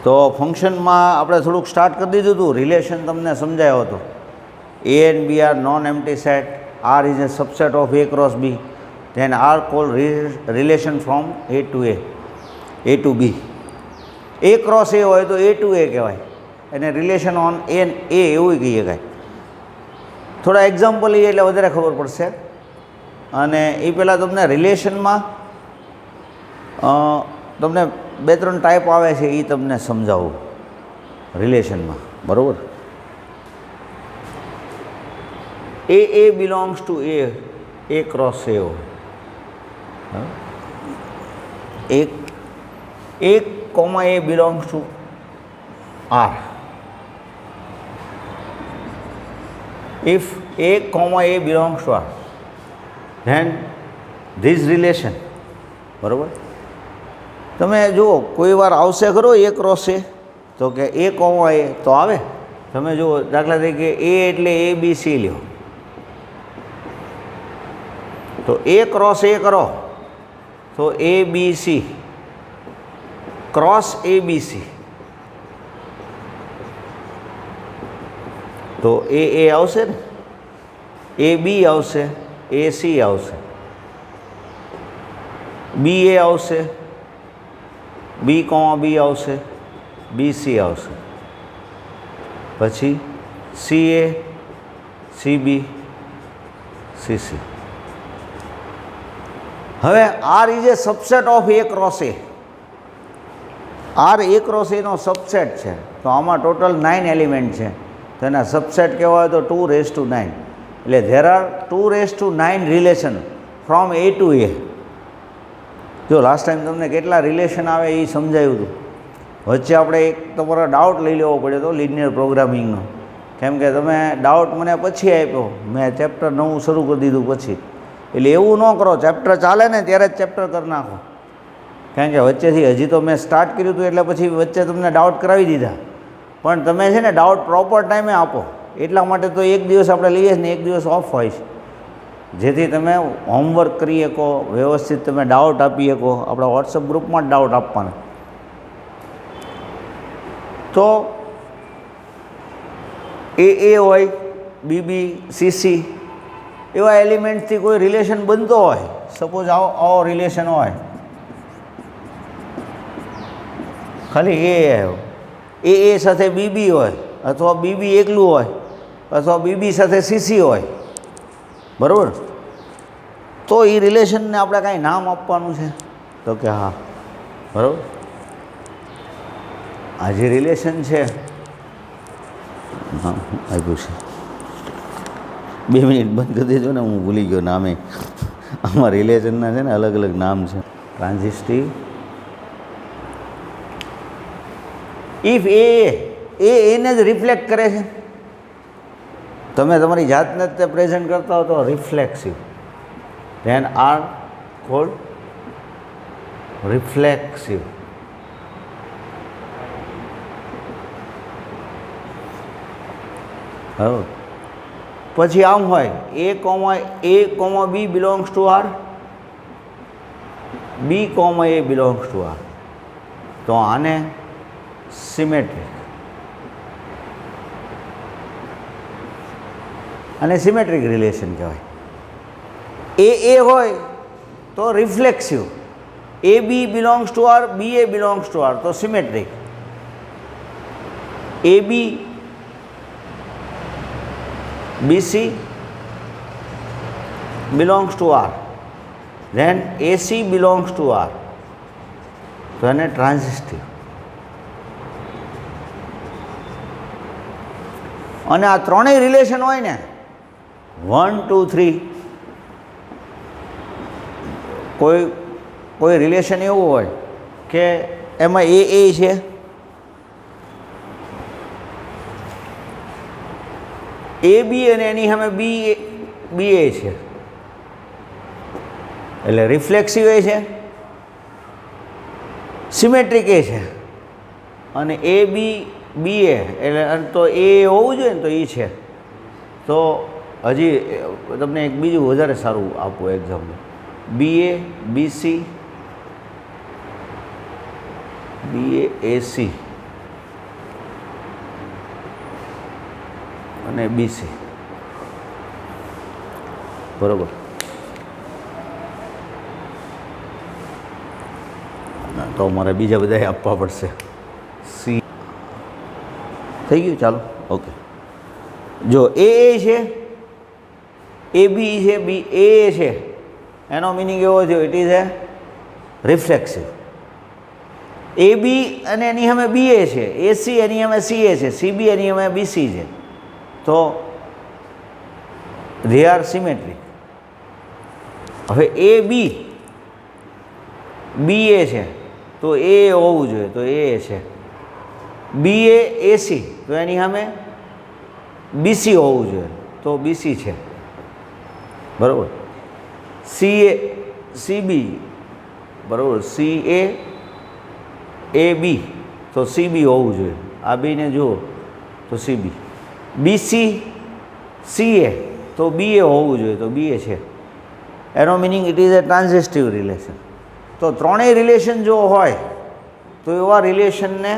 તો ફંક્શનમાં આપણે થોડુંક સ્ટાર્ટ કરી દીધું હતું, રિલેશન તમને સમજાયો હતો. A and B are non-empty set. R is a subset of A cross B. Then R called relation from A to A, A to B. A cross A હોય તો A to A કહેવાય, અને relation on A એવું કહીએ કાંઈ. થોડા example લઈએ એટલે વધારે ખબર પડશે. અને એ પહેલાં તમને રિલેશનમાં તમને 2-3 ટાઈપ આવે છે એ તમને સમજાવું રિલેશનમાં, બરાબર. A belongs two A cross A હોય. A comma A belongs to R. If A comma A belongs to R, then this relation, બરાબર. તમે જુઓ કોઈ વાર આવશે ખરો A ક્રોસ A, તો કે A કોમા A તો આવે. તમે જુઓ દાખલા તરીકે A એટલે ABC લ્યો, તો A ક્રોસ A કરો તો ABC ક્રોસ ABC, તો A આવશે ને, AB આવશે, AC આવશે, BA આવશે, B કોમા B આવશે, BC આવશે, પછી CA, CB, CC. હવે R is a subset of A cross A. R A cross A નો સબસેટ છે, તો આમાં ટોટલ 9 એલિમેન્ટ છે, તો એના સબસેટ કહેવા હોય તો 2⁹. એટલે there are 2⁹ relation from A to A. જો લાસ્ટ ટાઈમ તમને કેટલા રિલેશન આવે એ સમજાયું હતું. વચ્ચે આપણે એક તમારો ડાઉટ લઈ લેવો પડ્યો હતો લિનિયર પ્રોગ્રામિંગનો, કેમ કે તમે ડાઉટ મને પછી આપ્યો, મેં ચેપ્ટર નવું શરૂ કરી દીધું પછી. એટલે એવું ન કરો, ચેપ્ટર ચાલે ને ત્યારે જ ચેપ્ટર કરી નાખો, કારણ કે વચ્ચેથી હજી તો મેં સ્ટાર્ટ કર્યું હતું એટલે પછી વચ્ચે તમને ડાઉટ કરાવી દીધા. પણ તમે છે ને ડાઉટ પ્રોપર ટાઈમે આપો, એટલા માટે તો એક દિવસ આપણે લઈએ ને એક દિવસ ઓફ હોય છે, જેથી તમે હોમવર્ક કરી શકો, વ્યવસ્થિત તમે ડાઉટ આપી શકો. આપણા વોટ્સઅપ ગ્રુપમાં જ ડાઉટ આપવાના. તો A હોય, BB, CC એવા એલિમેન્ટથી કોઈ રિલેશન બનતો હોય, સપોઝ આવો રિલેશન હોય, ખાલી આવ્યો, A સાથે BB હોય, અથવા BB એકલું હોય, અથવા BB સાથે CC હોય, બરાબર. તો એ રિલેશનને આપણે કાંઈ નામ આપવાનું છે, તો કે હા, બરાબર. આ જે રિલેશન છે નામ આપ્યું છે, 2 મિનિટ બંધ કરી દેજો ને, હું ભૂલી ગયો નામે. આમાં રિલેશનના છે ને અલગ અલગ નામ છે. ટ્રાન્ઝિસ્ટિવ. ઇફ એને જ રિફ્લેક્ટ કરે છે, તમે તમારી જાતને જ તે પ્રેઝન્ટ કરતા હો તો reflexive. Then are called reflexive. હવે પછી આમ હોય A comma B belongs to R, B comma A belongs to R, તો આને સિમેટ્રિક. અને સિમેટ્રિક રિલેશન કહેવાય. A હોય તો રિફ્લેક્સિવ, AB belongs to R, BA belongs to R, તો symmetric. AB BC belongs to R, then AC belongs to R, તો એને ટ્રાન્ઝિસ્ટિવ. અને આ ત્રણેય રિલેશન હોય ને 1 2 3, કોઈ રિલેશન એવું હોય કે એમાં A છે, AB અને એની સામે BA છે, એટલે રિફ્લેક્સિવ છે, સિમેટ્રિક છે, અને AB BA એટલે તો A હોવું જોઈએ ને, તો એ છે. તો હજી તમને એક બીજું વધારે સારું આપું example. BA BC BA AC અને BC, બરાબર. તો મારે બીજા બધા આપવા પડશે. C થઈ ગયું. ચાલો, ઓકે. જો એ છે, AB છે, A છે, એનો મિનિંગ એવો છે, ઇટ ઇઝ એ રિફ્લેક્સિવ. AB અને એની સામે BA છે, AC એની સામે CA છે, CB એની સામે BC છે. તો they are symmetric. હવે AB BA છે તો A હોવું જોઈએ, તો A છે. BA AC તો એની સામે BC હોવું જોઈએ, તો BC છે, બરાબર. CA CB, બરાબર. CA AB તો CB હોવું જોઈએ, આ બેને જુઓ તો CB. BC CA તો BA હોવું જોઈએ, તો BA છે. એનો meaning it is a transitive relation. તો ત્રણેય રિલેશન જો હોય તો એવા રિલેશનને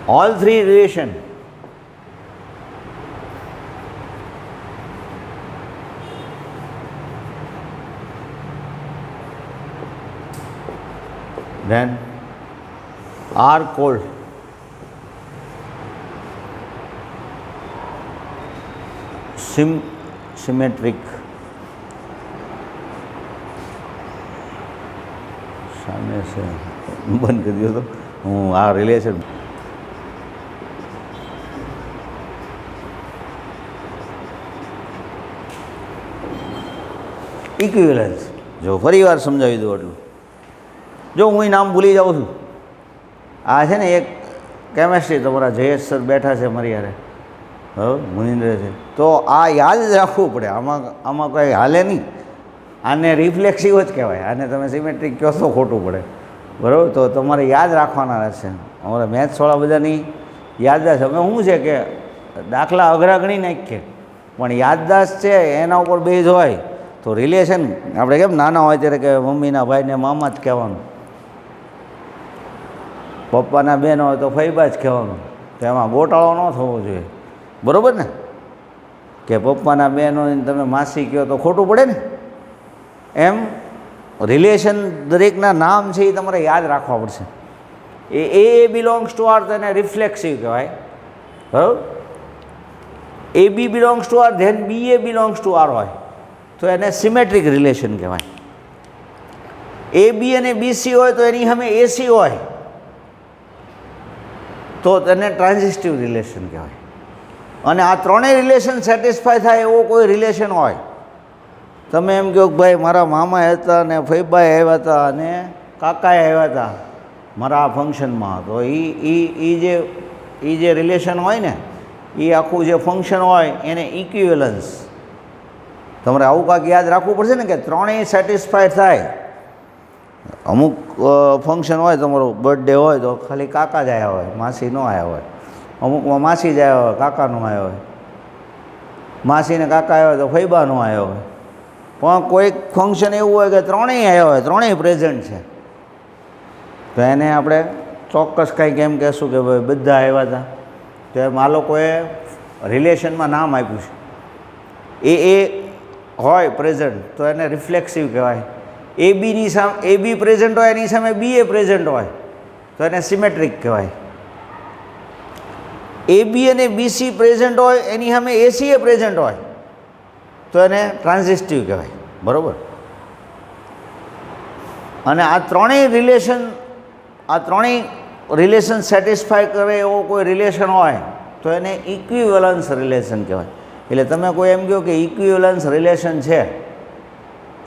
all three relation then are called symmetric. સામે છે, બંધ કરી દો તો હું આ રિલેશન ઇક્વિવેલન્સ. જો ફરી વાર સમજાવી દઉં એટલું. જો હું નામ ભૂલી જાઉં છું, આ છે ને એક કેમેસ્ટ્રી તમારા જયેશ સર બેઠા છે મારી યારે, બરાબર, મુનિન્દ્ર છે, તો આ યાદ જ રાખવું પડે. આમાં કંઈ હાલે નહીં. આને રિફ્લેક્સિવ જ કહેવાય, આને તમે સિમેટ્રિક કહો તો ખોટું પડે, બરાબર. તો તમારે યાદ રાખવાના રહેશે. અમારા મેથ્સવાળા બધાની યાદદાસ્ત, અમે શું છે કે દાખલા અઘરા ગણી નાખીએ, પણ યાદદાસ્ત છે એના ઉપર બેઝ હોય. તો રિલેશન આપણે કેમ નાના હોય ત્યારે કે મમ્મીના ભાઈને મામા જ કહેવાનું, પપ્પાના બેન હોય તો ફૈબા જ કહેવાનું. તો એમાં ગોટાળો ન થવો જોઈએ, બરાબર ને. કે પપ્પાના બેન હોય ને તમે માસી કહો તો ખોટું પડે ને. એમ રિલેશન દરેકના નામ છે એ તમારે યાદ રાખવા પડશે. એ બિલોંગ્સ ટુ આર, તેને રિફ્લેક્સિવ કહેવાય, બરાબર. AB belongs to R, then BA belongs to R હોય તો એને સિમેટ્રિક રિલેશન કહેવાય. AB અને BC હોય તો એની સામે AC હોય તો તેને ટ્રાન્ઝિસ્ટિવ રિલેશન કહેવાય. અને આ ત્રણેય રિલેશન સેટિસ્ફાય થાય એવો કોઈ રિલેશન હોય, તમે એમ કહો કે ભાઈ મારા મામા હતા ને ફૈબાએ આવ્યા હતા અને કાકાએ આવ્યા હતા મારા આ ફંક્શનમાં, તો એ જે રિલેશન હોય ને એ આખું જે ફંક્શન હોય એને ઇક્વિવેલન્સ. તમારે આવું કાંઈક યાદ રાખવું પડશે ને કે ત્રણેય સેટિસ્ફાય થાય. અમુક ફંક્શન હોય, તમારો બર્થડે હોય તો ખાલી કાકા જ આવ્યા હોય, માસી ન આવ્યા હોય. અમુકમાં માસી જ આવ્યા હોય, કાકા ન આવ્યા હોય. માસીને કાકા આવ્યા હોય તો ફૈબા ન આવ્યા હોય. પણ કોઈક ફંક્શન એવું હોય કે ત્રણેય આવ્યા હોય, ત્રણેય પ્રેઝન્ટ છે, તો એને આપણે ચોક્કસ કંઈક એમ કહેશું કે ભાઈ બધા આવ્યા હતા. તો એમ આ લોકોએ રિલેશનમાં નામ આપ્યું છે. એ હોય પ્રેઝન્ટ તો એને રિફ્લેક્સિવ કહેવાય. ABની સામે AB પ્રેઝન્ટ હોય, એની સામે BA પ્રેઝન્ટ હોય તો એને સિમેટ્રિક કહેવાય. AB અને BC પ્રેઝન્ટ હોય, એની સામે ACA પ્રેઝન્ટ હોય તો એને ટ્રાન્ઝિસ્ટિવ કહેવાય, બરાબર. અને આ ત્રણેય રિલેશન સેટિસ્ફાય કરે એવો કોઈ રિલેશન હોય તો એને ઇક્વિવેલન્સ રિલેશન કહેવાય. એટલે તમે કોઈ એમ કહો કે ઇક્વિવેલન્સ રિલેશન છે,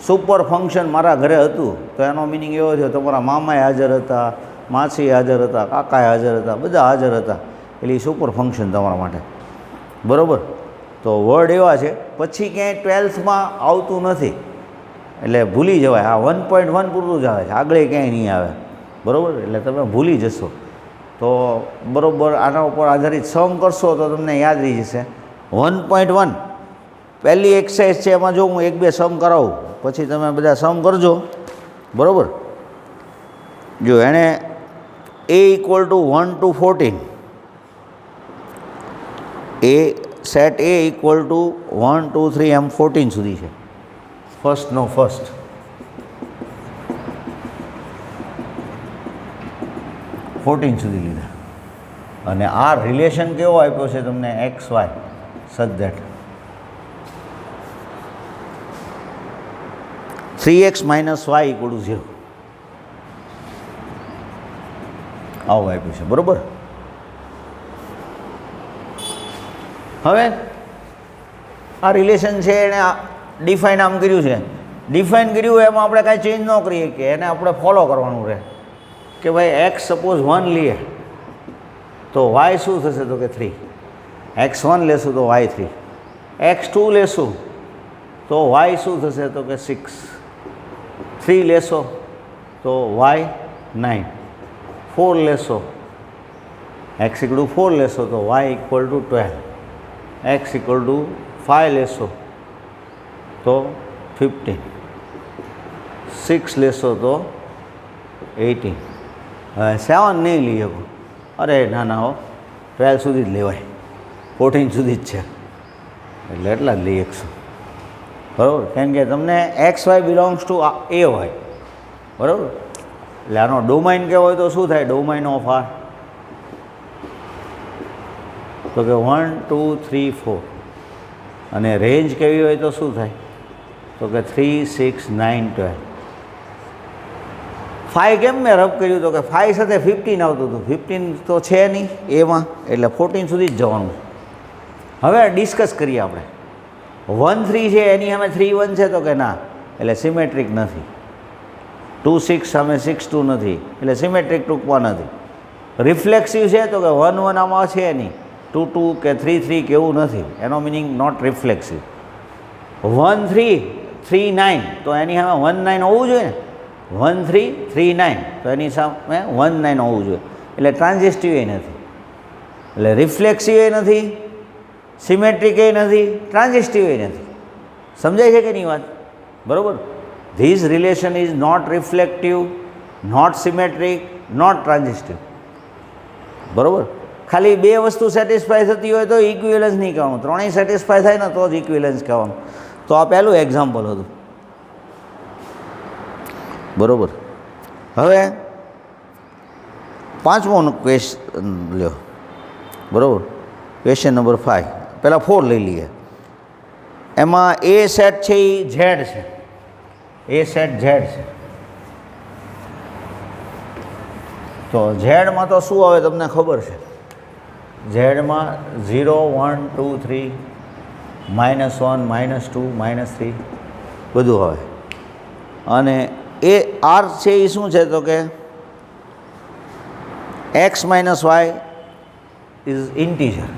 સુપર ફંક્શન મારા ઘરે હતું, તો એનો મિનિંગ એવો છે તમારા મામાએ હાજર હતા, માસી હાજર હતા, કાકાએ હાજર હતા, બધા હાજર હતા, એટલે એ સુપર ફંક્શન તમારા માટે, બરાબર. તો વર્ડ એવા છે, પછી ક્યાંય 12થમાં આવતું નથી, એટલે ભૂલી જવાય. આ 1.1 પૂરતું જ આવે છે, આગળ ક્યાંય નહીં આવે, બરાબર. એટલે તમે ભૂલી જશો તો બરાબર આના ઉપર આધારિત સમ કરશો તો તમને યાદ રહી જશે. 1.1 પહેલી એક્સરસાઇઝ છે, એમાં જો હું 1-2 સમ કરાવું પછી તમે બધા સમ કરજો, બરાબર. જો એણે A = 1 to 14, A set A equal to 1 2 3 એમ 14 સુધી છે. ફર્સ્ટનો ફર્સ્ટ 14 સુધી લીધા. અને આ રિલેશન કેવો આપ્યો છે તમને x y such that 3x - y = 0 આવું આપ્યું છે. બરાબર. હવે આ રિલેશન છે એને ડિફાઇન આમ કર્યું છે. ડિફાઇન કર્યું એમાં આપણે કાંઈ ચેન્જ ન કરીએ કે એને આપણે ફોલો કરવાનું રહે કે ભાઈ એક્સ સપોઝ 1 લઈએ તો વાય શું થશે તો કે 3, x1 લેશું તો y 3, x2 લેશું તો y શું થશે તો કે 6, 3 લેશો તો y 9, 4 લેશો x = 4 લેશો તો y = 12, x = 5 લેશો તો 15, 6 લેશો તો 18. હવે 7 નહીં લઈ શકો. અરે ના ના હો, 12 સુધી જ લેવાય, 14 સુધી જ છે એટલે એટલા જ લઈ શકશું. બરાબર. કેમ કે તમને એક્સ વાય બિલોંગ્સ ટુ એ હોય. બરાબર. એટલે આનો ડોમાઇન કેવો હોય તો શું થાય ડોમાઇન ઓફ આર તો કે 1 2 3 4 અને રેન્જ કેવી હોય તો શું થાય તો કે 3 6 9 12. 5 કેમ મેં રબ કર્યું તો કે 5 સાથે 15 આવતું હતું, 15 તો છે નહીં એમાં, એટલે 14 સુધી જ જવાનું. હવે ડિસ્કસ કરીએ આપણે. 1 3 છે એની સામે 3 1 છે તો કે ના, એટલે સિમેટ્રિક નથી. 2 6 સામે 6 2 નથી, એટલે સિમેટ્રિક ટૂંકમાં નથી. રિફ્લેક્સિવ છે તો કે 1 1 આમાં છે નહીં, 2 2 કે 3 3 કે એવું નથી, એનો મિનિંગ નોટ રિફ્લેક્સિવ. 1 3 3 9 તો એની સામે 1 9 હોવું જોઈએ ને, 1 3 3 9 તો એની સામે 1 9 હોવું જોઈએ, એટલે ટ્રાન્ઝિસ્ટિવ નથી, એટલે રિફ્લેક્સિવ નથી, સિમેટ્રિક નથી, ટ્રાન્ઝિસ્ટિવ નથી. સમજાય છે કે નહીં વાત? બરાબર. This relation is not reflective, not symmetric, not transitive. બરાબર. ખાલી બે વસ્તુ સેટિસ્ફાય થતી હોય તો ઇક્વિવેલન્સ નહીં કહેવાનું, ત્રણેય સેટિસ્ફાય થાય ને તો જ ઇક્વિવેલન્સ કહેવાનું. તો આ પહેલું એક્ઝામ્પલ હતું. બરાબર. હવે પાંચમો ક્વેશ્ચન લ્યો. બરાબર. Question number 5. પહેલાં 4 લઈ લઈએ. એમાં એ સેટ છે એ ઝેડ છે, એ સેટ ઝેડ છે. તો ઝેડમાં તો શું આવે તમને ખબર છે? ઝેડમાં 0 1 2 3 -1 -2 -3 બધું આવે. અને એ આર છે એ શું છે તો કે x - y is integer,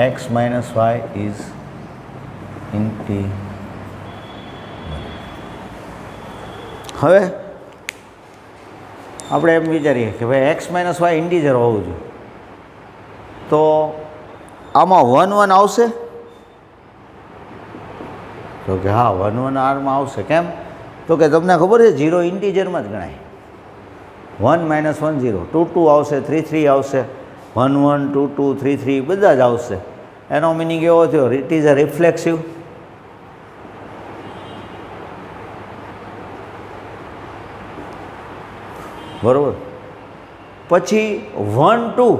x - y is integer. હવે આપણે એમ વિચારીએ કે ભાઈ x - y ઇન્ટીજર હોવું જોઈએ, તો આમાં 1 1 આવશે તો કે હા 1 1 આરમાં આવશે. કેમ તો કે તમને ખબર છે 0 ઇન્ટીજરમાં જ ગણાય. 1 - 1 0, 2 2 આવશે, 3 3 આવશે, 1 1 2 2 3 3 બધા જ આવશે. એનો મિનિંગ એવો થયો ઇટ ઇઝ અ રિફ્લેક્સિવ. બરાબર. પછી 1 2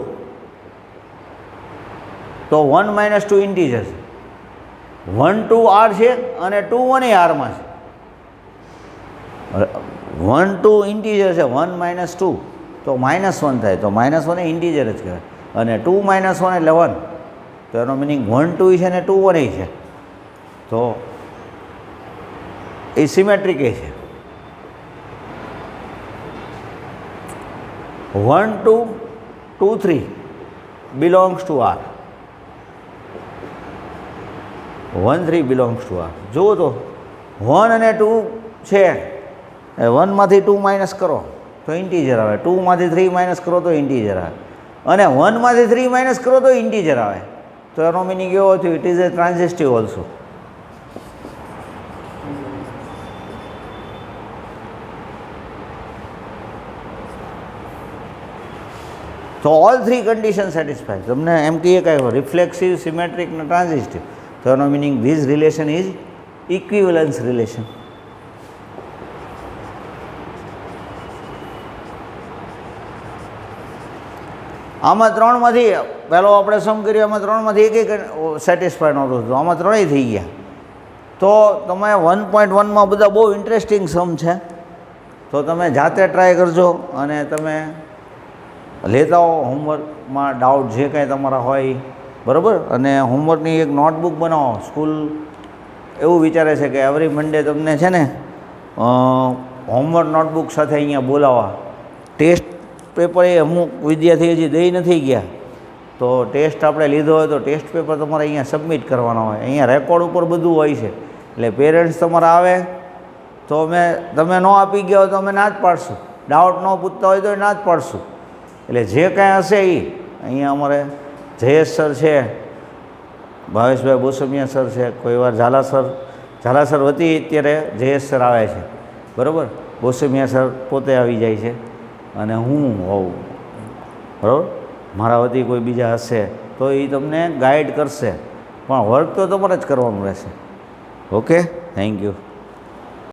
તો 1 - 2 ઇન્ટીજર છે, 1 2 આર છે અને 2 1 એ આરમાં છે. 1 2 ઇન્ટીજર છે, 1 - 2 તો -1 થાય, તો -1 એ ઇન્ટીજર જ કહેવાય. અને 2 - 1 એટલે 1, તો એનો મિનિંગ 1 2 છે ને 2 1 એ છે, તો એ સિમેટ્રિક એ છે. 1 2 2 3 belongs to R, 1 3 belongs to R. જુઓ તો 1 અને 2 છે, 1 માંથી 2 માઇનસ કરો તો ઇન્ટીજર આવે, 2 માંથી 3 માઇનસ કરો તો ઇન્ટીજર આવે, અને 1 માંથી 3 માઇનસ કરો તો ઇન્ટીજર આવે. તો એનો મિનિંગ એવો થયો ઇટ ઇઝ એ ટ્રાન્ઝિસ્ટિવ ઓલ્સો. તો ઓલ થ્રી કન્ડિશન સેટિસ્ફાય. તમને એમ કહીએ કે રિફ્લેક્સિવ, સિમેટ્રિક ને ટ્રાન્ઝિસ્ટિવ, તો એનો meaning this relation is equivalence relation. આમાં ત્રણમાંથી પહેલો આપણે સમ કર્યો, આમાં ત્રણમાંથી એક સેટિસ્ફાય નહોતું થતું, આમાં ત્રણેય થઈ ગયા. તો તમે 1.1માં બધા બહુ ઇન્ટરેસ્ટિંગ સમ છે, તો તમે જાતે ટ્રાય કરજો અને તમે લેતા હો હોમવર્કમાં ડાઉટ જે કાંઈ તમારા હોય, બરાબર. અને હોમવર્કની એક નોટબુક બનાવો. સ્કૂલ એવું વિચારે છે કે એવરી મંડે તમને છે ને હોમવર્ક નોટબુક સાથે અહીંયા બોલાવવા. ટેસ્ટ પેપર એ અમુક વિદ્યાર્થી હજી દઈ નથી ગયા, તો ટેસ્ટ આપણે લીધો હોય તો ટેસ્ટ પેપર તમારે અહીંયા સબમિટ કરવાના હોય. અહીંયા રેકોર્ડ ઉપર બધું હોય છે, એટલે પેરેન્ટ્સ તમારા આવે તો તમે ન આપી ગયા હોય તો અમે ના જ પાડશું. ડાઉટ ન પૂછતા હોય તો ના જ પાડશું. એટલે જે કાંઈ હશે એ અહીંયા અમારે જયેશ સર છે, ભાવેશભાઈ બોસમિયા સર છે, કોઈ વાર ઝાલા સર વતી અત્યારે જયેશ સર આવે છે, બરાબર. બોસમિયા સર પોતે આવી જાય છે અને હું હોઉં, બરાબર. મારા વતી કોઈ બીજા હશે તો એ તમને ગાઈડ કરશે, પણ વર્ક તો તમારે જ કરવાનું રહેશે. Okay, thank you.